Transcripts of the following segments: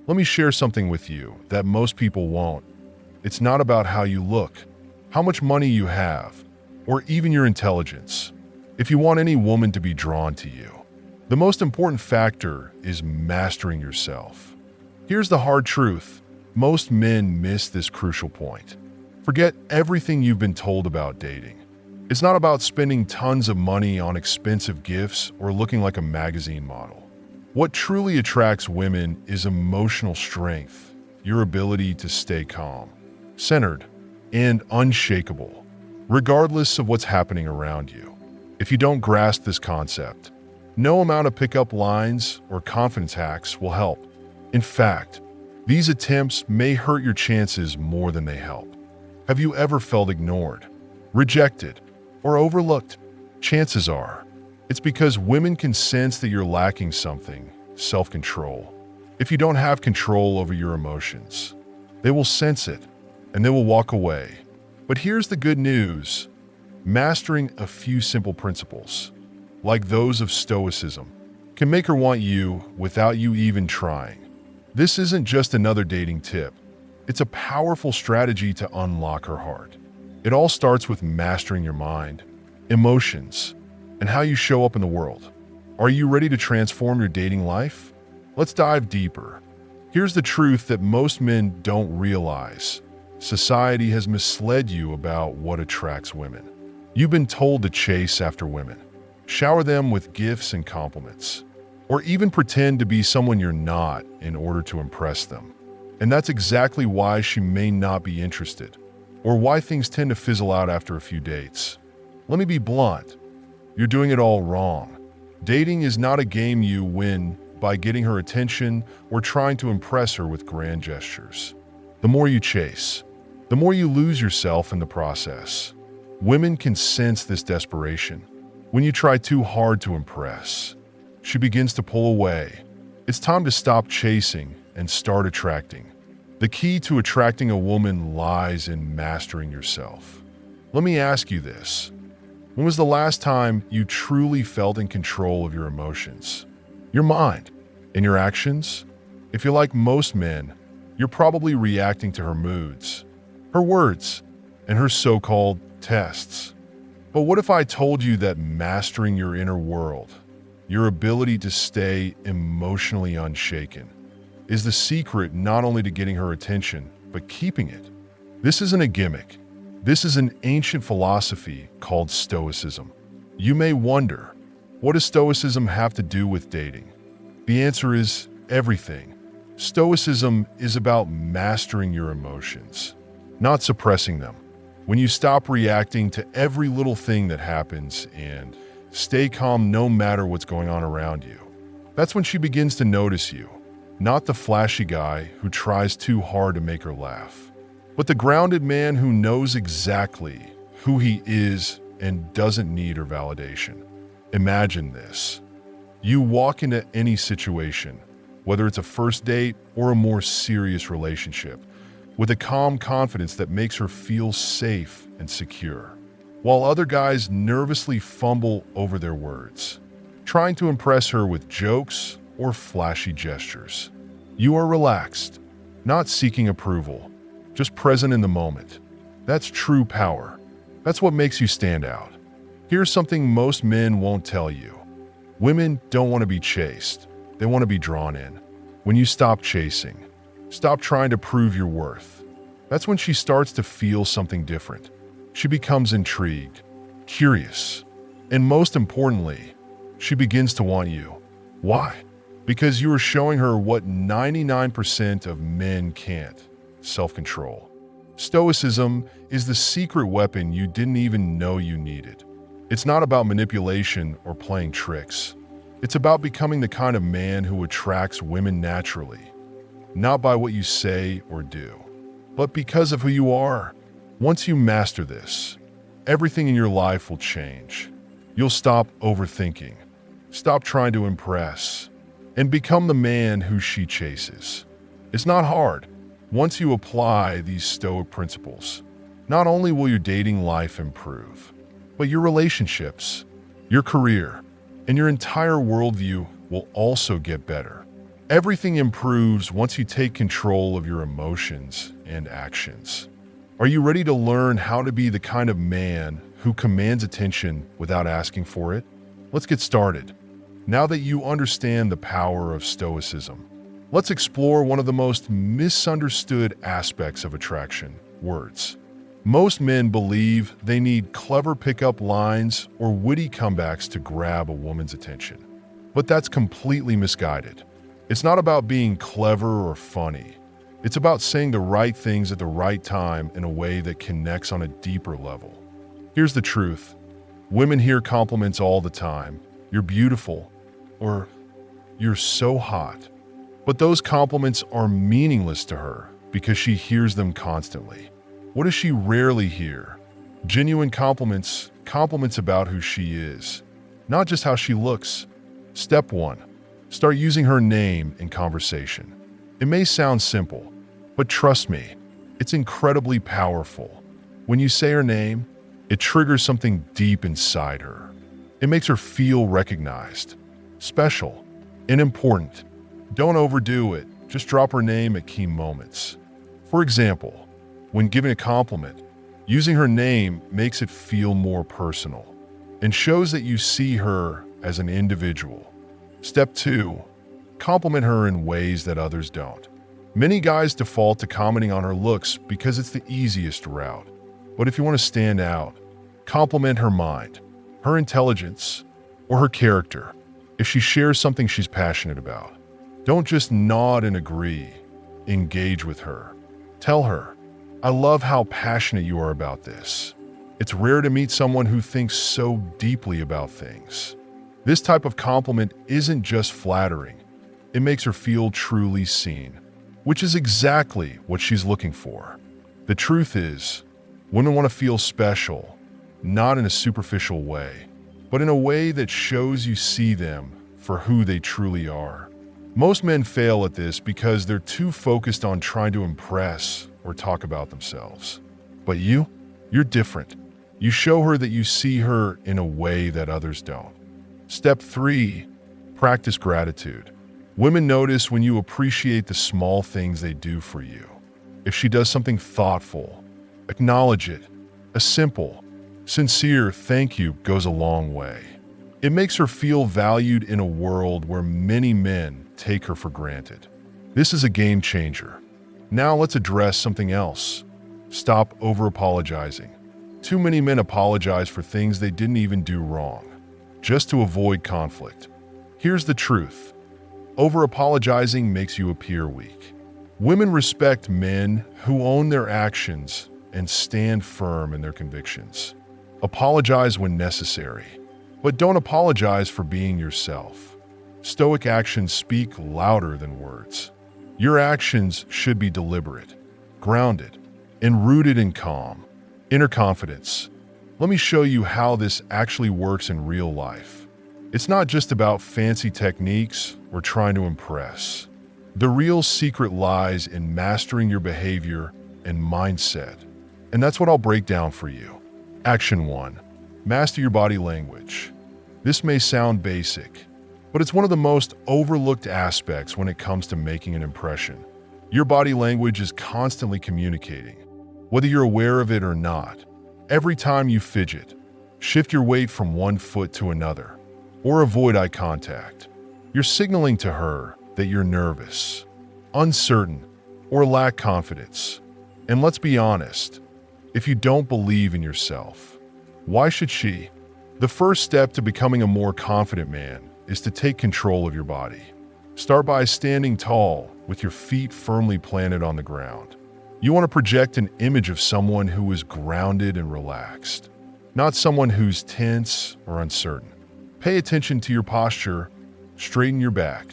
Let me share something with you that most people won't. It's not about how you look, how much money you have, or even your intelligence. If you want any woman to be drawn to you, the most important factor is mastering yourself. Here's the hard truth. Most men miss this crucial point. Forget everything you've been told about dating. It's not about spending tons of money on expensive gifts or looking like a magazine model. What truly attracts women is emotional strength, your ability to stay calm, centered, and unshakable, regardless of what's happening around you. If you don't grasp this concept, no amount of pickup lines or confidence hacks will help. In fact, these attempts may hurt your chances more than they help. Have you ever felt ignored, rejected, or overlooked? Chances are, it's because women can sense that you're lacking something, self-control. If you don't have control over your emotions, they will sense it and they will walk away. But here's the good news. Mastering a few simple principles, like those of Stoicism, can make her want you without you even trying. This isn't just another dating tip. It's a powerful strategy to unlock her heart. It all starts with mastering your mind, emotions, and how you show up in the world. Are you ready to transform your dating life? Let's dive deeper. Here's the truth that most men don't realize. Society has misled you about what attracts women. You've been told to chase after women, shower them with gifts and compliments, or even pretend to be someone you're not in order to impress them. And that's exactly why she may not be interested, or why things tend to fizzle out after a few dates. Let me be blunt. You're doing it all wrong. Dating is not a game you win by getting her attention or trying to impress her with grand gestures. The more you chase, the more you lose yourself in the process. Women can sense this desperation. When you try too hard to impress, she begins to pull away. It's time to stop chasing and start attracting. The key to attracting a woman lies in mastering yourself. Let me ask you this. When was the last time you truly felt in control of your emotions, your mind, and your actions? If you're like most men, you're probably reacting to her moods, her words, and her so-called tests. But what if I told you that mastering your inner world, your ability to stay emotionally unshaken, is the secret not only to getting her attention, but keeping it? This isn't a gimmick. This is an ancient philosophy called Stoicism. You may wonder, what does Stoicism have to do with dating? The answer is everything. Stoicism is about mastering your emotions, not suppressing them. When you stop reacting to every little thing that happens and stay calm no matter what's going on around you, that's when she begins to notice you, not the flashy guy who tries too hard to make her laugh, but the grounded man who knows exactly who he is and doesn't need her validation. Imagine this. You walk into any situation, whether it's a first date or a more serious relationship, with a calm confidence that makes her feel safe and secure, while other guys nervously fumble over their words, trying to impress her with jokes or flashy gestures. You are relaxed, not seeking approval, just present in the moment. That's true power. That's what makes you stand out. Here's something most men won't tell you. Women don't want to be chased. They want to be drawn in. When you stop chasing, stop trying to prove your worth, that's when she starts to feel something different. She becomes intrigued, curious, and most importantly, she begins to want you. Why? Because you are showing her what 99% of men can't: self-control. Stoicism is the secret weapon you didn't even know you needed. It's not about manipulation or playing tricks. It's about becoming the kind of man who attracts women naturally, not by what you say or do, but because of who you are. Once you master this, everything in your life will change. You'll stop overthinking, stop trying to impress, and become the man who she chases. It's not hard. Once you apply these Stoic principles, not only will your dating life improve, but your relationships, your career, and your entire worldview will also get better. Everything improves once you take control of your emotions and actions. Are you ready to learn how to be the kind of man who commands attention without asking for it? Let's get started. Now that you understand the power of Stoicism, let's explore one of the most misunderstood aspects of attraction: words. Most men believe they need clever pickup lines or witty comebacks to grab a woman's attention. But that's completely misguided. It's not about being clever or funny. It's about saying the right things at the right time in a way that connects on a deeper level. Here's the truth. Women hear compliments all the time. You're beautiful, or you're so hot. But those compliments are meaningless to her because she hears them constantly. What does she rarely hear? Genuine compliments, compliments about who she is, not just how she looks. Step 1. Start using her name in conversation. It may sound simple, but trust me, it's incredibly powerful. When you say her name, it triggers something deep inside her. It makes her feel recognized, special, and important. Don't overdo it. Just drop her name at key moments. For example, when giving a compliment, using her name makes it feel more personal and shows that you see her as an individual. Step 2. Compliment her in ways that others don't. Many guys default to commenting on her looks because it's the easiest route. But if you want to stand out, compliment her mind, her intelligence, or her character. If she shares something she's passionate about, don't just nod and agree. Engage with her. Tell her, "I love how passionate you are about this." It's rare to meet someone who thinks so deeply about things. This type of compliment isn't just flattering. It makes her feel truly seen, which is exactly what she's looking for. The truth is, women want to feel special, not in a superficial way, but in a way that shows you see them for who they truly are. Most men fail at this because they're too focused on trying to impress or talk about themselves. But you're different. You show her that you see her in a way that others don't. Step 3. Practice gratitude. Women notice when you appreciate the small things they do for you. If she does something thoughtful, acknowledge it. A simple, sincere thank you goes a long way. It makes her feel valued in a world where many men take her for granted. This is a game changer. Now let's address something else. Stop over-apologizing. Too many men apologize for things they didn't even do wrong, just to avoid conflict. Here's the truth. Over-apologizing makes you appear weak. Women respect men who own their actions and stand firm in their convictions. Apologize when necessary, but don't apologize for being yourself. Stoic actions speak louder than words. Your actions should be deliberate, grounded, and rooted in calm, inner confidence. Let me show you how this actually works in real life. It's not just about fancy techniques or trying to impress. The real secret lies in mastering your behavior and mindset. And that's what I'll break down for you. Action 1. Master your body language. This may sound basic, but it's one of the most overlooked aspects when it comes to making an impression. Your body language is constantly communicating, whether you're aware of it or not. Every time you fidget, shift your weight from one foot to another, or avoid eye contact, you're signaling to her that you're nervous, uncertain, or lack confidence. And let's be honest, if you don't believe in yourself, why should she? The first step to becoming a more confident man is to take control of your body. Start by standing tall with your feet firmly planted on the ground. You want to project an image of someone who is grounded and relaxed, not someone who's tense or uncertain. Pay attention to your posture, straighten your back,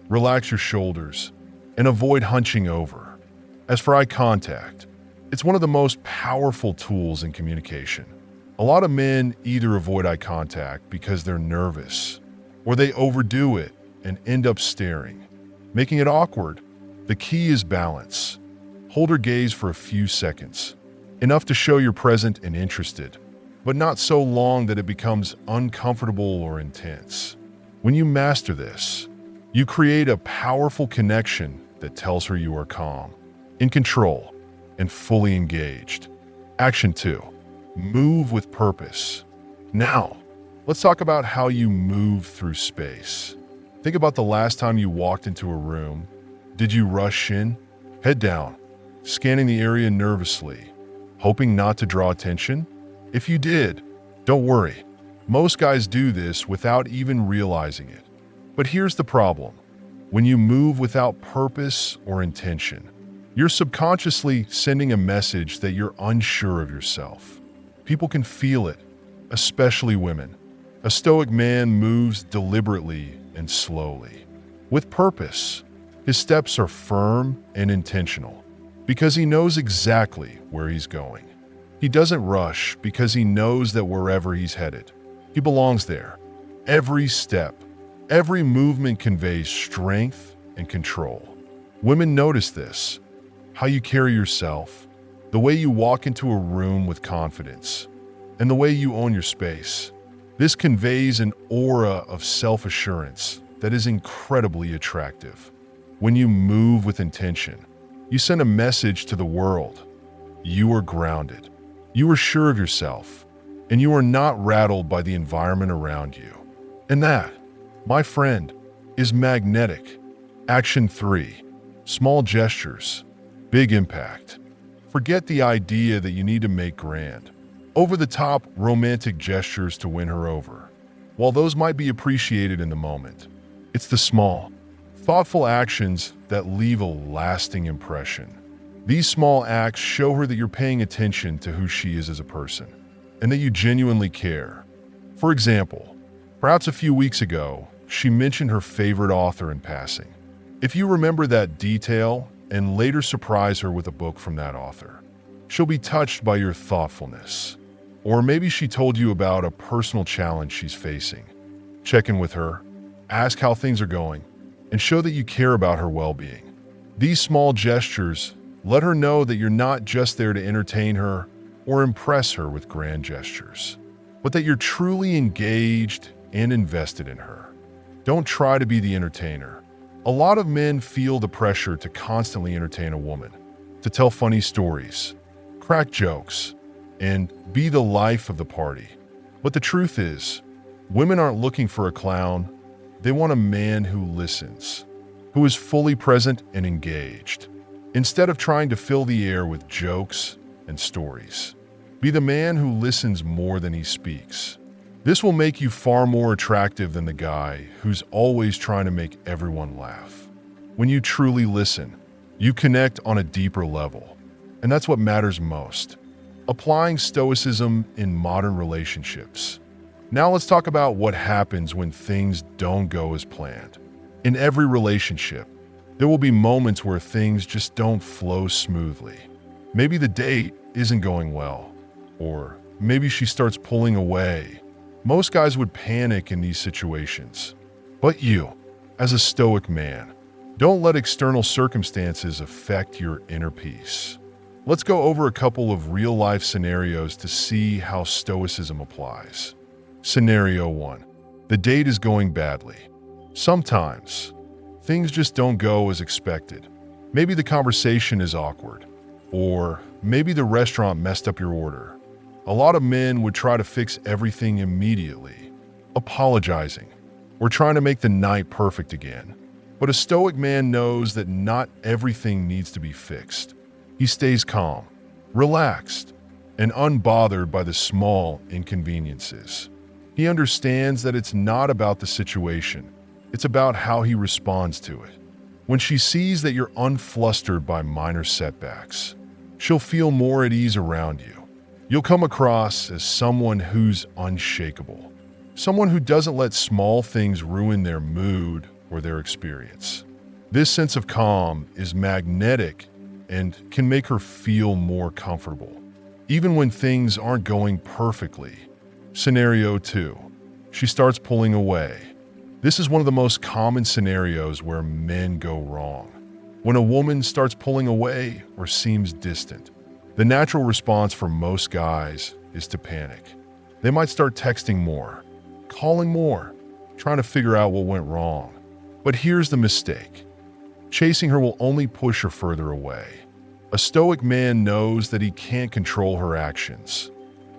relax your shoulders, and avoid hunching over. As for eye contact, it's one of the most powerful tools in communication. A lot of men either avoid eye contact because they're nervous, or they overdo it and end up staring, making it awkward. The key is balance. Hold her gaze for a few seconds, enough to show you're present and interested, but not so long that it becomes uncomfortable or intense. When you master this, You create a powerful connection that tells her you are calm, in control, and fully engaged. Action 2. Move with purpose. Now, let's talk about how you move through space. Think about the last time you walked into a room. Did you rush in, head down, scanning the area nervously, hoping not to draw attention? If you did, don't worry. Most guys do this without even realizing it. But here's the problem. When you move without purpose or intention, you're subconsciously sending a message that you're unsure of yourself. People can feel it, especially women. A Stoic man moves deliberately and slowly. With purpose, his steps are firm and intentional because he knows exactly where he's going. He doesn't rush because he knows that wherever he's headed, he belongs there. Every step, every movement conveys strength and control. Women notice this, how you carry yourself, the way you walk into a room with confidence, and the way you own your space. This conveys an aura of self-assurance that is incredibly attractive. When you move with intention, you send a message to the world. You are grounded, you are sure of yourself, and you are not rattled by the environment around you. And that, my friend, is magnetic. Action 3. Small gestures, big impact. Forget the idea that you need to make grand, over-the-top romantic gestures to win her over. While those might be appreciated in the moment, it's the small, thoughtful actions that leave a lasting impression. These small acts show her that you're paying attention to who she is as a person, and that you genuinely care. For example, perhaps a few weeks ago, she mentioned her favorite author in passing. If you remember that detail and later surprise her with a book from that author, she'll be touched by your thoughtfulness. Or maybe she told you about a personal challenge she's facing. Check in with her, ask how things are going, and show that you care about her well-being. These small gestures let her know that you're not just there to entertain her or impress her with grand gestures, but that you're truly engaged and invested in her. Don't try to be the entertainer. A lot of men feel the pressure to constantly entertain a woman, to tell funny stories, crack jokes, and be the life of the party. But the truth is, women aren't looking for a clown. They want a man who listens, who is fully present and engaged, instead of trying to fill the air with jokes and stories. Be the man who listens more than he speaks. This will make you far more attractive than the guy who's always trying to make everyone laugh. When you truly listen, you connect on a deeper level, and that's what matters most. Applying Stoicism in modern relationships. Now let's talk about what happens when things don't go as planned. In every relationship, there will be moments where things just don't flow smoothly. Maybe the date isn't going well, or maybe she starts pulling away. Most guys would panic in these situations. But you, as a Stoic man, don't let external circumstances affect your inner peace. Let's go over a couple of real-life scenarios to see how Stoicism applies. Scenario 1. The date is going badly. Sometimes, things just don't go as expected. Maybe the conversation is awkward, or maybe the restaurant messed up your order. A lot of men would try to fix everything immediately, apologizing, or trying to make the night perfect again. But a Stoic man knows that not everything needs to be fixed. He stays calm, relaxed, and unbothered by the small inconveniences. He understands that it's not about the situation, it's about how he responds to it. When she sees that you're unflustered by minor setbacks, she'll feel more at ease around you. You'll come across as someone who's unshakable, someone who doesn't let small things ruin their mood or their experience. This sense of calm is magnetic and can make her feel more comfortable, even when things aren't going perfectly. Scenario 2. She starts pulling away. This is one of the most common scenarios where men go wrong. When a woman starts pulling away or seems distant, the natural response for most guys is to panic. They might start texting more, calling more, trying to figure out what went wrong. But here's the mistake. Chasing her will only push her further away. A Stoic man knows that he can't control her actions.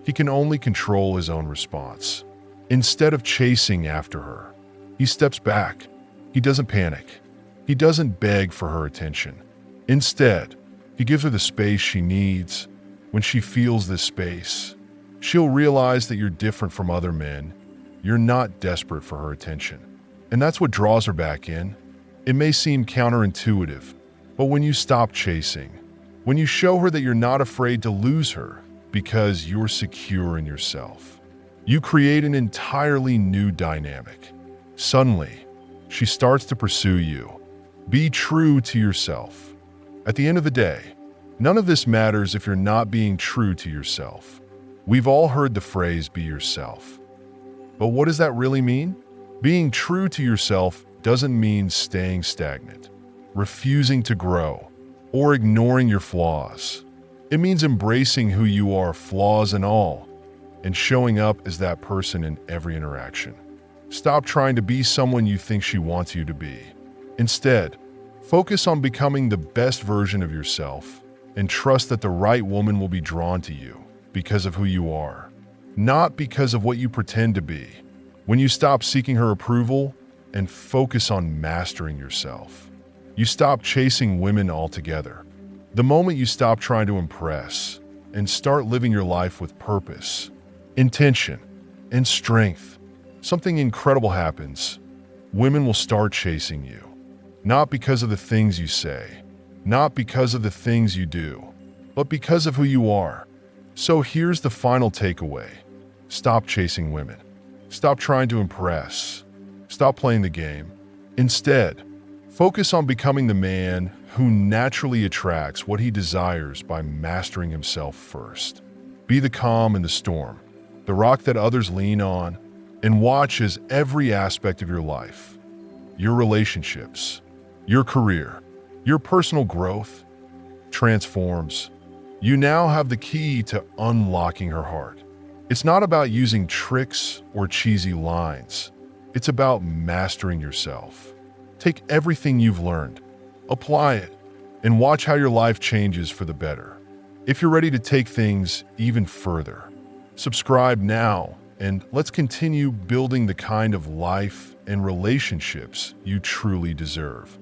He can only control his own response. Instead of chasing after her, he steps back. He doesn't panic. He doesn't beg for her attention. Instead, he gives her the space she needs. When she feels this space, she'll realize that you're different from other men. You're not desperate for her attention. And that's what draws her back in. It may seem counterintuitive, but when you stop chasing, when you show her that you're not afraid to lose her because you're secure in yourself, you create an entirely new dynamic. Suddenly, she starts to pursue you. Be true to yourself. At the end of the day, none of this matters if you're not being true to yourself. We've all heard the phrase, be yourself. But what does that really mean? Being true to yourself doesn't mean staying stagnant, refusing to grow, or ignoring your flaws. It means embracing who you are, flaws and all, and showing up as that person in every interaction. Stop trying to be someone you think she wants you to be. Instead, focus on becoming the best version of yourself and trust that the right woman will be drawn to you because of who you are, not because of what you pretend to be. When you stop seeking her approval and focus on mastering yourself, you stop chasing women altogether. The moment you stop trying to impress and start living your life with purpose, intention, and strength, something incredible happens. Women will start chasing you, not because of the things you say, not because of the things you do, but because of who you are. So here's the final takeaway. Stop chasing women. Stop trying to impress. Stop playing the game. Instead, focus on becoming the man who naturally attracts what he desires by mastering himself first. Be the calm in the storm, the rock that others lean on, and watch as every aspect of your life, your relationships, your career, your personal growth transforms. You now have the key to unlocking her heart. It's not about using tricks or cheesy lines. It's about mastering yourself. Take everything you've learned, apply it, and watch how your life changes for the better. If you're ready to take things even further, subscribe now, and let's continue building the kind of life and relationships you truly deserve.